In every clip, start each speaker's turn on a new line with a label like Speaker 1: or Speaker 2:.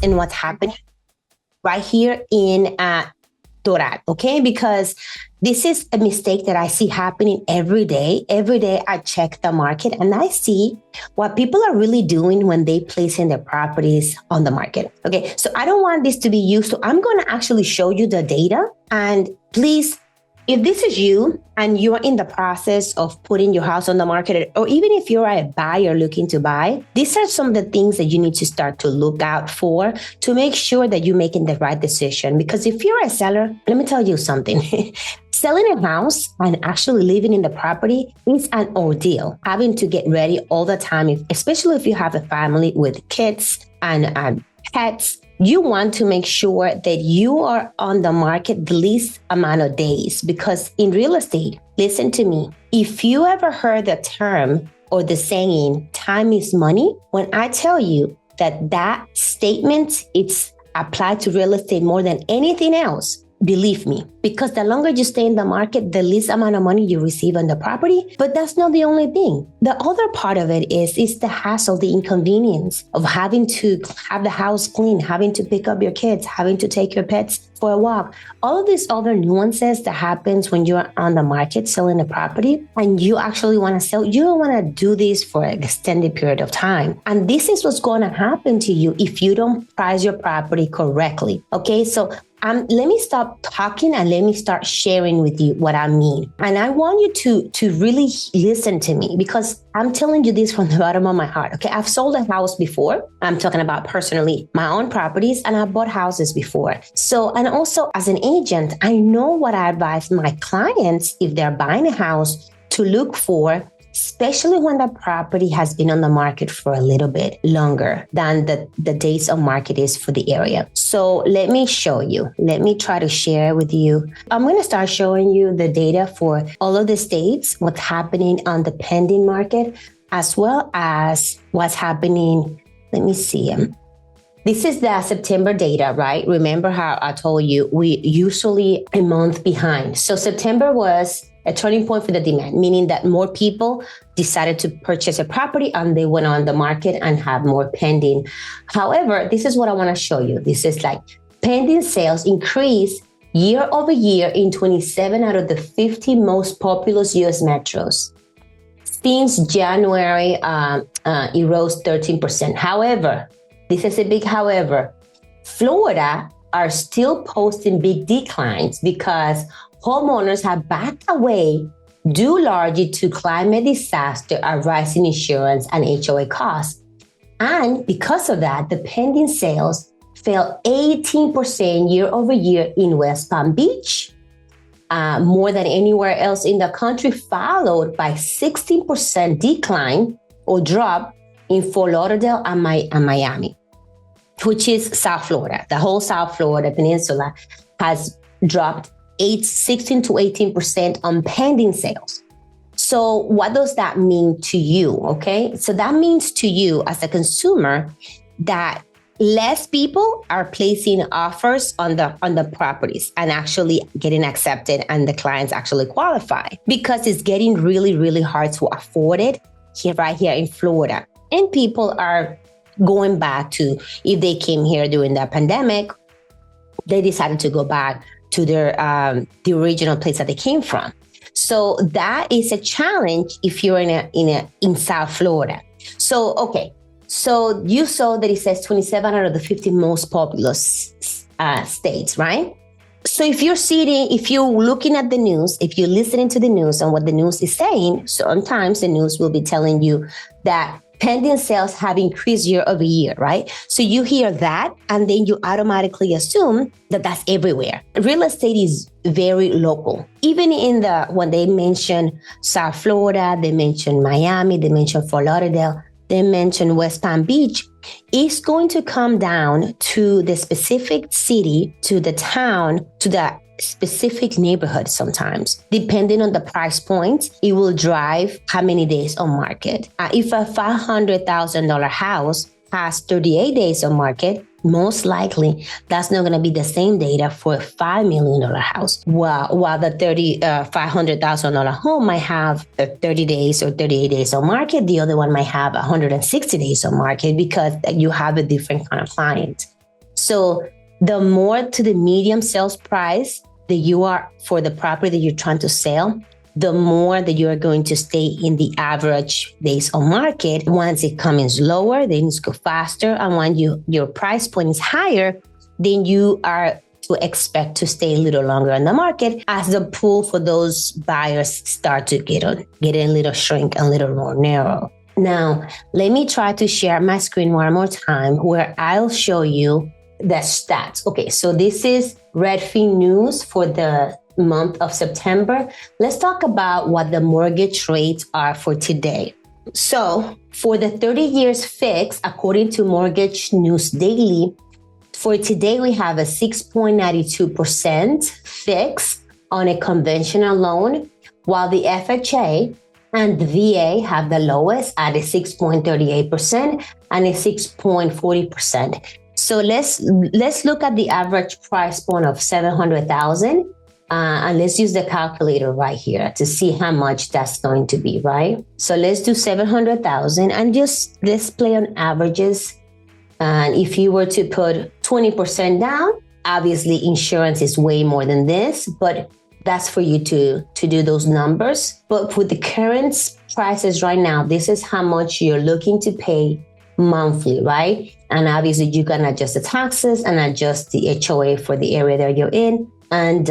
Speaker 1: and what's happening right here in Doral, okay? Because this is a mistake that I see happening every day. Every day I check the market and I see what people are really doing when they placing their properties on the market. Okay, so I don't want this to be used. So I'm going to actually show you the data. And please, if this is you and you're in the process of putting your house on the market, or even if you're a buyer looking to buy, these are some of the things that you need to start to look out for to make sure that you're making the right decision. Because if you're a seller, let me tell you something. Selling a house and actually living in the property is an ordeal. Having to get ready all the time, especially if you have a family with kids and pets. You want to make sure that you are on the market the least amount of days, because in real estate, listen to me, if you ever heard the term or the saying, time is money, when I tell you that statement, it's applied to real estate more than anything else, believe me, because the longer you stay in the market, the least amount of money you receive on the property. But that's not the only thing. The other part of it is the hassle, the inconvenience of having to have the house clean, having to pick up your kids, having to take your pets for a walk. All of these other nuances that happens when you're on the market selling a property and you actually want to sell. You don't want to do this for an extended period of time. And this is what's going to happen to you if you don't price your property correctly. Okay, so let me stop talking and let me start sharing with you what I mean. And I want you to really listen to me, because I'm telling you this from the bottom of my heart. Okay, I've sold a house before. I'm talking about personally my own properties, and I bought houses before. So, and also as an agent, I know what I advise my clients if they're buying a house to look for, especially when the property has been on the market for a little bit longer than the days on market is for the area. So let me show you. Let me try to share with you. I'm going to start showing you the data for all of the states, what's happening on the pending market, as well as what's happening. Let me see. This is the September data, right? Remember how I told you we usually a month behind. So September was a turning point for the demand, meaning that more people decided to purchase a property and they went on the market and have more pending. However, this is what I want to show you. This is like pending sales increased year over year in 27 out of the 50 most populous U.S. metros. Since January, it rose 13%. However, this is a big however, Florida are still posting big declines because homeowners have backed away due largely to climate disaster, a rising insurance and HOA costs. And because of that, the pending sales fell 18% year over year in West Palm Beach, more than anywhere else in the country, followed by 16% decline or drop in Fort Lauderdale and Miami, which is South Florida. The whole South Florida peninsula has dropped 16 to 18% on pending sales. So what does that mean to you? Okay, so that means to you as a consumer that less people are placing offers on the properties and actually getting accepted, and the clients actually qualify, because it's getting really, really hard to afford it right here in Florida. And people are going back to, if they came here during the pandemic, they decided to go back to their the original place that they came from. So that is a challenge if you're in South Florida. So okay, so you saw that it says 27 out of the 50 most populous states, right? So if you're looking at the news, if you're listening to the news and what the news is saying, sometimes the news will be telling you that pending sales have increased year over year, right? So you hear that, and then you automatically assume that that's everywhere. Real estate is very local. Even when they mention South Florida, they mention Miami, they mention Fort Lauderdale, they mention West Palm Beach, it's going to come down to the specific city, to the town, to the specific neighborhood sometimes. Depending on the price point, it will drive how many days on market. If a $500,000 house has 38 days on market, most likely that's not going to be the same data for a $5 million house. While the $500,000 home might have 30 days or 38 days on market, the other one might have 160 days on market, because you have a different kind of client. So the more to the medium sales price that you are for the property that you're trying to sell, the more that you are going to stay in the average days on market. Once it comes lower, then it's go faster. And when your price point is higher, then you are to expect to stay a little longer on the market as the pool for those buyers start to get a little shrink, a little more narrow. Now, let me try to share my screen one more time where I'll show you the stats. Okay, so this is Redfin News for the month of September. Let's talk about what the mortgage rates are for today. So for the 30 years fixed, according to Mortgage News Daily, for today, we have a 6.92% fix on a conventional loan, while the FHA and the VA have the lowest at a 6.38% and a 6.40%. So let's look at the average price point of $700,000, and let's use the calculator right here to see how much that's going to be, right? So let's do 700,000 and just let's play on averages. And if you were to put 20% down, obviously insurance is way more than this, but that's for you to do those numbers. But with the current prices right now, this is how much you're looking to pay monthly, right? And obviously you can adjust the taxes and adjust the HOA for the area that you're in and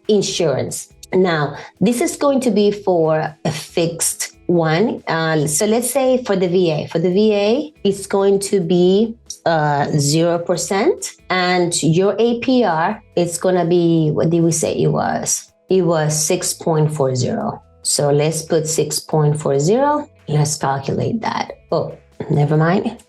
Speaker 1: insurance. Now, this is going to be for a fixed one. So let's say for the VA, it's going to be 0%, and your APR is going to be, what did we say it was? It was 6.40. So let's put 6.40. Let's calculate that. Oh, never mind.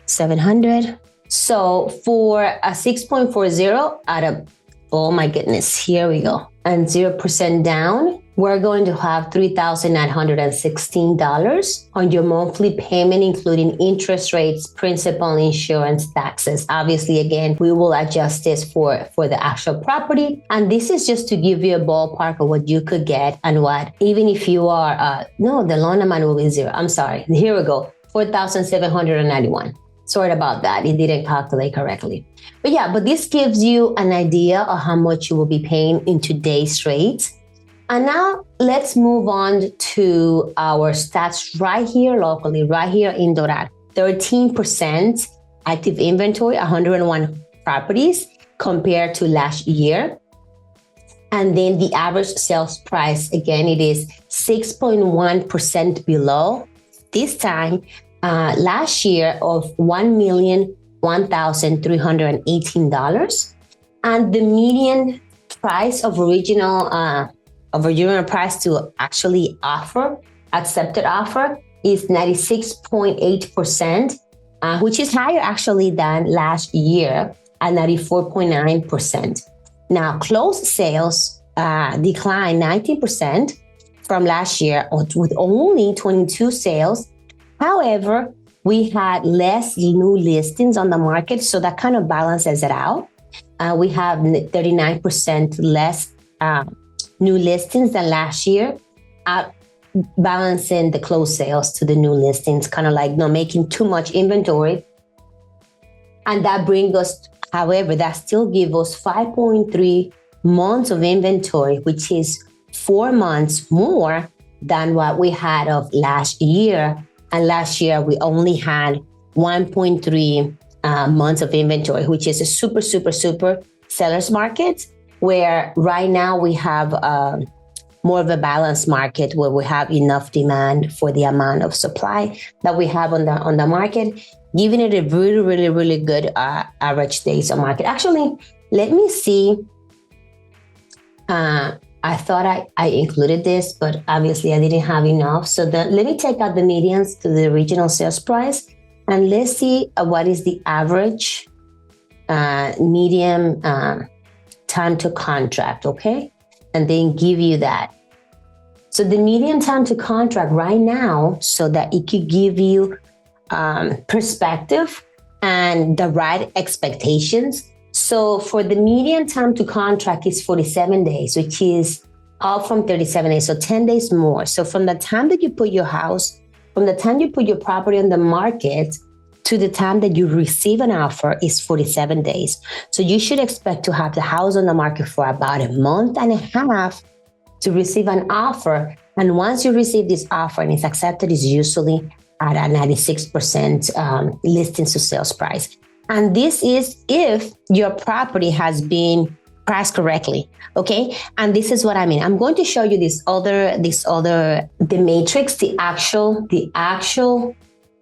Speaker 1: 700. So for a 6.40 out of, oh my goodness, here we go. And 0% down, we're going to have $3,916 on your monthly payment, including interest rates, principal, insurance, taxes. Obviously, again, we will adjust this for the actual property. And this is just to give you a ballpark of what you could get and what, even if you are, no, the loan amount will be zero. I'm sorry. Here we go. 4,791. Sorry about that. It didn't calculate correctly. But yeah, but this gives you an idea of how much you will be paying in today's rates. And now let's move on to our stats right here locally, right here in Doral. 13% active inventory, 101 properties compared to last year. And then the average sales price, again, it is 6.1% below this time last year of $1,001,318. And the median price of original price to actually accepted offer is 96.8%, which is higher actually than last year at 94.9%. Now, closed sales declined 19% from last year with only 22 sales. However, we had less new listings on the market, so that kind of balances it out. We have 39% less new listings than last year, balancing the closed sales to the new listings, kind of like not making too much inventory. And that brings us, however, that still gives us 5.3 months of inventory, which is 4 months more than what we had of last year. And last year, we only had 1.3 months of inventory, which is a super, super, super seller's market, where right now we have more of a balanced market where we have enough demand for the amount of supply that we have on the market, giving it a really, really, really good average days on market. Actually, let me see. I thought I included this, but obviously I didn't have enough. So let me take out the medians to the original sales price, and let's see what is the average medium time to contract, okay? And then give you that. So the median time to contract right now, so that it could give you perspective and the right expectations. So for the median time to contract is 47 days, which is up from 37 days, so 10 days more. So from the time that you put your house, from the time you put your property on the market to the time that you receive an offer is 47 days. So you should expect to have the house on the market for about a month and a half to receive an offer. And once you receive this offer and it's accepted, it's usually at a 96% listings to sales price. And this is if your property has been priced correctly. Okay. And this is what I mean. I'm going to show you the matrix, the actual,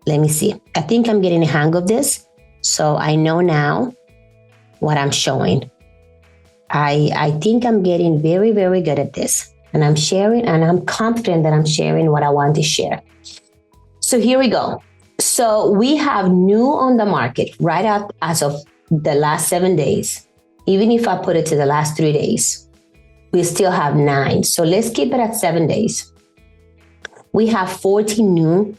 Speaker 1: let me see. I think I'm getting a hang of this. So I know now what I'm showing. I think I'm getting very, very good at this. And I'm sharing, and I'm confident that I'm sharing what I want to share. So here we go. So we have new on the market right up as of the last 7 days. Even if I put it to the last 3 days, we still have 9. So let's keep it at 7 days. We have 14 new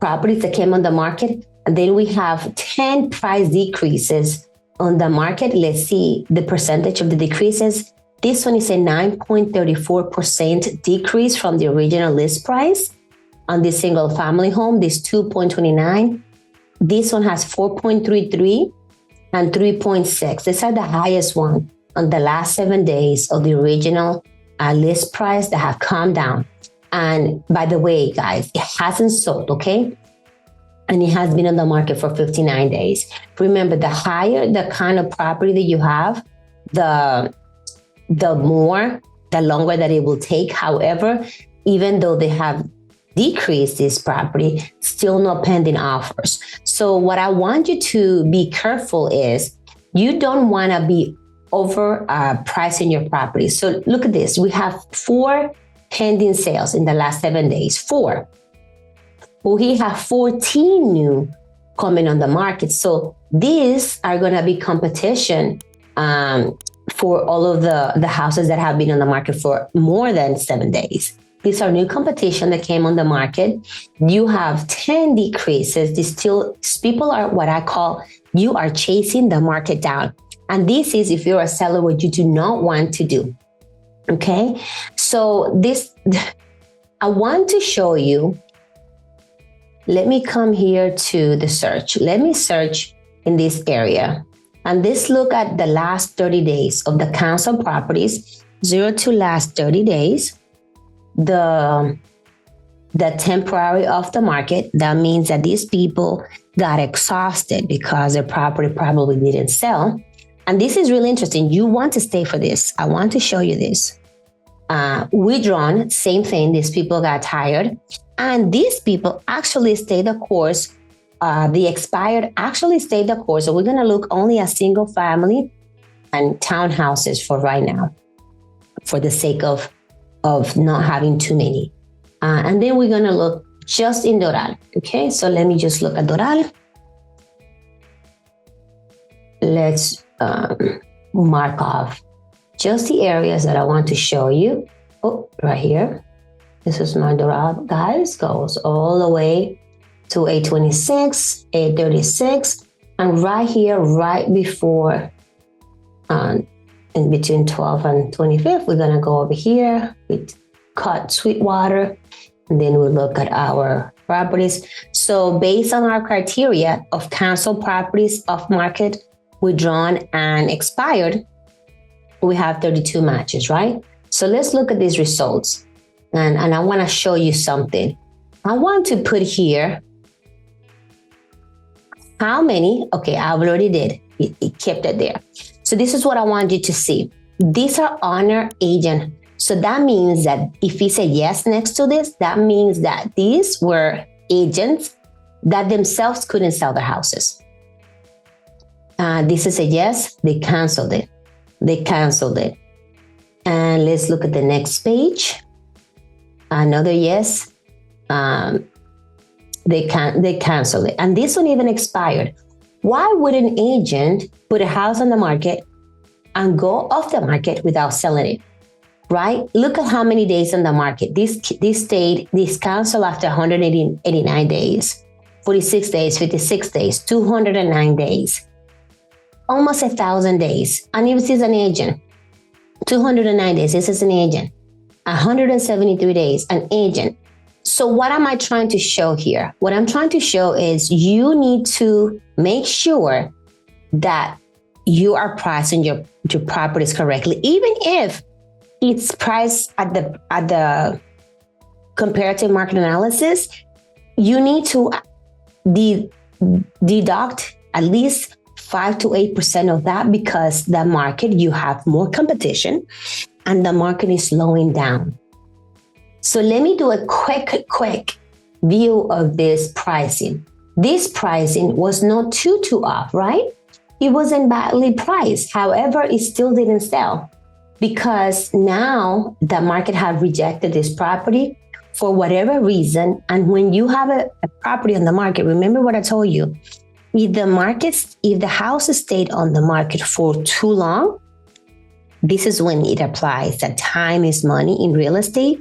Speaker 1: properties that came on the market. And then we have 10 price decreases on the market. Let's see the percentage of the decreases. This one is a 9.34% decrease from the original list price on this single family home, this 2.29. This one has 4.33 and 3.6. These are the highest one on the last 7 days of the original list price that have come down. And by the way, guys, it hasn't sold, okay? And it has been on the market for 59 days. Remember, the higher the kind of property that you have, the longer that it will take. However, even though they have decreased this property, still no pending offers. So what I want you to be careful is you don't want to be over pricing your property. So look at this. We have 4 pending sales in the last 7 days. 4. We have 14 new coming on the market. So these are going to be competition for all of the houses that have been on the market for more than 7 days. These are new competition that came on the market. You have 10 decreases. People are what I call, you are chasing the market down. And this is if you're a seller, what you do not want to do. Okay. So I want to show you. Let me come here to the search. Let me search in this area. And this look at the last 30 days of the council properties, 0 to last 30 days. The temporary off the market, that means that these people got exhausted because their property probably didn't sell. And this is really interesting. You want to stay for this. I want to show you this. Withdrawn, same thing. These people got tired. And these people actually stayed the course. The expired actually stayed the course. So we're going to look only at single family and townhouses for right now, for the sake of not having too many. And then we're going to look just in Doral. Okay, so let me just look at Doral. Let's mark off just the areas that I want to show you. Oh, right here. This is my Doral, guys. Goes all the way to 826, 836. And right here, right before, in between 12 and 25th, we're going to go over here. We cut Sweetwater, and then we look at our properties. So based on our criteria of canceled properties, off market, withdrawn, and expired, we have 32 matches, right? So let's look at these results. And I want to show you something. I want to put here how many, okay, I already did. It kept it there. So this is what I want you to see. These are owner agent. So that means that if we say yes next to this, that means that these were agents that themselves couldn't sell their houses. This is a yes, they canceled it. And let's look at the next page. Another yes, they canceled it. And this one even expired. Why would an agent put a house on the market and go off the market without selling it, right? Look at how many days on the market. This canceled after 189 days, 46 days, 56 days, 209 days, almost 1,000 days. And if this is an agent, 209 days, this is an agent, 173 days, an agent. So what am I trying to show here? What I'm trying to show is you need to make sure that you are pricing your properties correctly, even if it's priced at the comparative market analysis. You need to deduct at least 5 to 8% of that, because the market, you have more competition and the market is slowing down. So let me do a quick view of this pricing. This pricing was not too off, right? It wasn't badly priced. However, it still didn't sell because now the market have rejected this property for whatever reason. And when you have a property on the market, remember what I told you, if the house stayed on the market for too long, this is when it applies that time is money in real estate,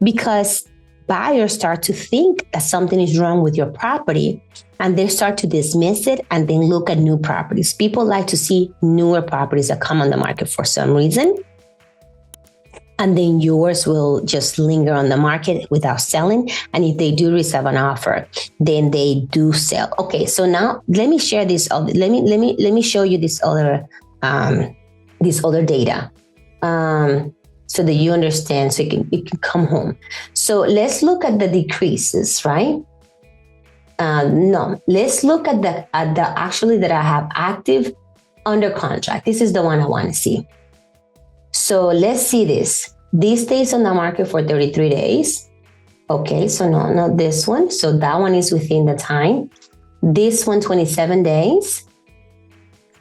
Speaker 1: because buyers start to think that something is wrong with your property and they start to dismiss it and then look at new properties. People like to see newer properties that come on the market for some reason. And then yours will just linger on the market without selling. And if they do receive an offer, then they do sell. Okay, so now let me share this. Let me show you this other data, so that you understand, so you can come home. So let's look at the decreases, right? No, let's look at the actually that I have active under contract. This is the one I want to see. So let's see this. This stays on the market for 33 days. Okay, so no, not this one. So that one is within the time. This one, 27 days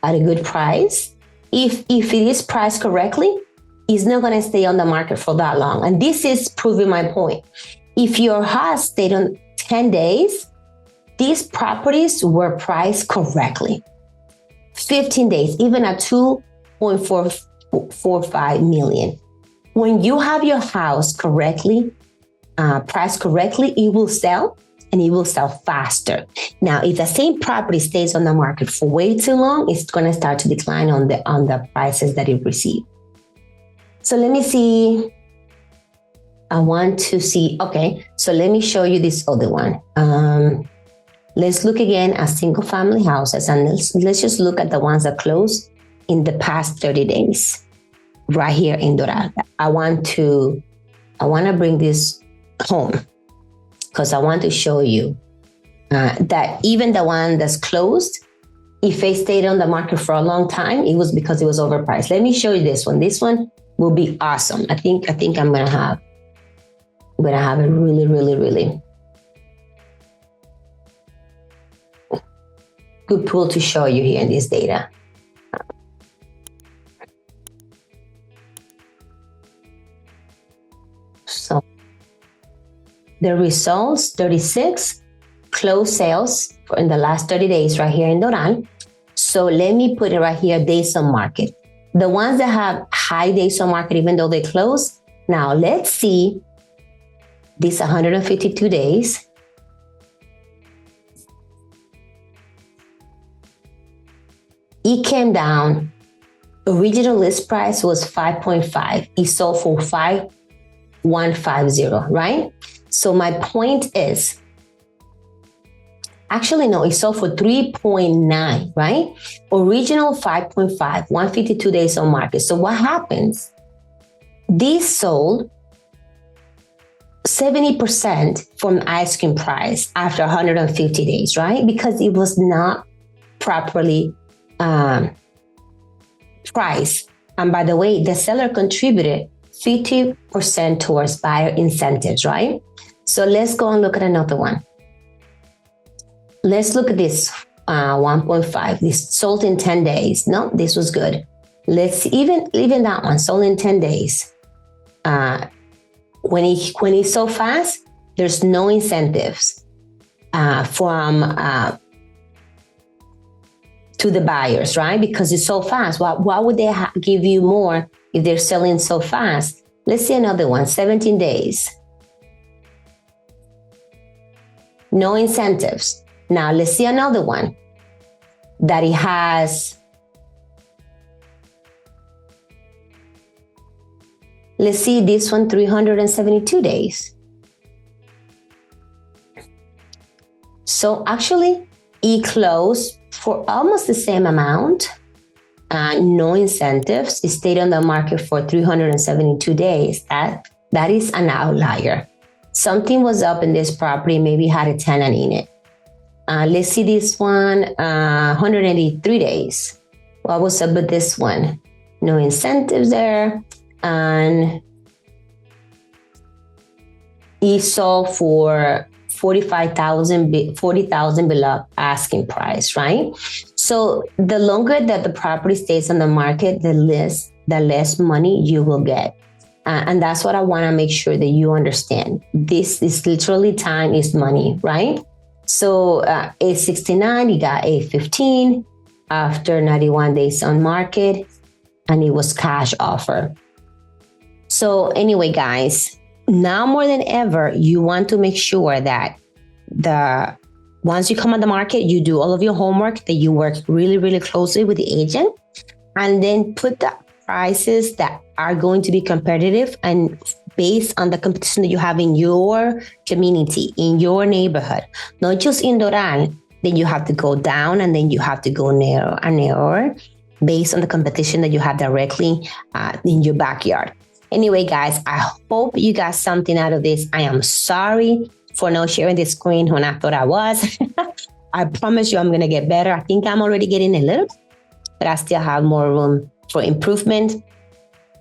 Speaker 1: at a good price. If it is priced correctly, it's not going to stay on the market for that long. And this is proving my point. If your house stayed on 10 days, these properties were priced correctly. 15 days, even at 2.45 million. When you have your house correctly, priced correctly, it will sell, and it will sell faster. Now, if the same property stays on the market for way too long, it's going to start to decline on the prices that it received. So let me see. I want to see. Okay, so let me show you this other one. Let's look again at single family houses, and let's just look at the ones that closed in the past 30 days right here in Doral. I want to bring this home because I want to show you that even the one that's closed, if it stayed on the market for a long time, it was because it was overpriced. Let me show you this one. This one will be awesome. I think I'm gonna have a really good tool to show you here in this data. So the results, 36 closed sales in the last 30 days right here in Doral. So let me put it right here, days on market. The ones that have high days on market, even though they close. Now let's see this 152 days. It came down. Original list price was 5.5. It sold for 5,150, right? So my point is, actually, no, it sold for 3.9, right? Original 5.5, 152 days on market. So what happens? This sold 70% from asking price after 150 days, right? Because it was not properly priced. And by the way, the seller contributed 50% towards buyer incentives, right? So let's go and look at another one. Let's look at this 1.5. This sold in 10 days. No, this was good. Let's even that one sold in 10 days. When it's so fast, there's no incentives to the buyers, right? Because it's so fast. Why would they give you more if they're selling so fast? Let's see another one, 17 days. No incentives. Now let's see another one that it has. Let's see this one, 372 days. So actually, it closed for almost the same amount. No incentives. It stayed on the market for 372 days. That is an outlier. Something was up in this property, maybe had a tenant in it. Let's see this one, 183 days. What was up with this one? No incentives there. And it sold for $40,000 below asking price, right? So the longer that the property stays on the market, the less money you will get. And that's what I want to make sure that you understand. This is literally time is money, right? So 869, you got 815 after 91 days on market, and it was cash offer. So anyway, guys, now more than ever, you want to make sure that once you come on the market, you do all of your homework, that you work really, really closely with the agent, and then put the prices that are going to be competitive and based on the competition that you have in your community, in your neighborhood, not just in Doral. Then you have to go down, and then you have to go narrower based on the competition that you have directly in your backyard. Anyway, guys, I hope you got something out of this. I am sorry for not sharing the screen when I thought I was. I promise you I'm going to get better. I think I'm already getting a little, but I still have more room for improvement.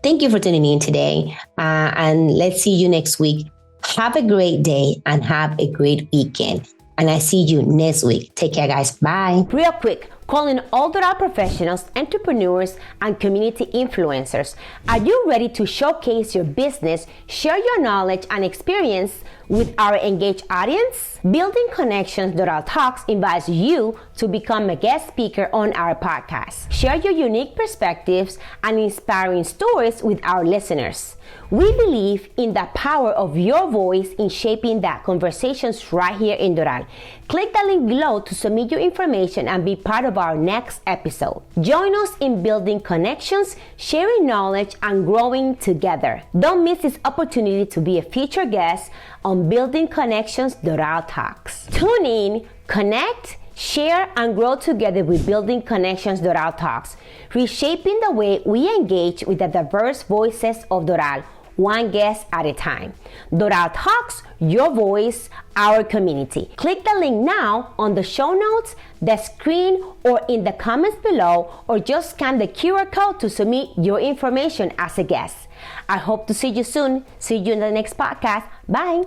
Speaker 1: Thank you for tuning in today. And let's see you next week. Have a great day and have a great weekend. And I see you next week. Take care, guys. Bye.
Speaker 2: Real quick, calling all Doral professionals, entrepreneurs, and community influencers. Are you ready to showcase your business, share your knowledge and experience with our engaged audience? Building Connections Doral Talks invites you to become a guest speaker on our podcast. Share your unique perspectives and inspiring stories with our listeners. We believe in the power of your voice in shaping the conversations right here in Doral. Click the link below to submit your information and be part of our next episode. Join us in building connections, sharing knowledge, and growing together. Don't miss this opportunity to be a featured guest on Building Connections Doral Talks. Tune in, connect, share, and grow together with Building Connections Doral Talks, reshaping the way we engage with the diverse voices of Doral, one guest at a time. Doral Talks, your voice, our community. Click the link now on the show notes, the screen, or in the comments below, or just scan the QR code to submit your information as a guest. I hope to see you soon. See you in the next podcast. Bye.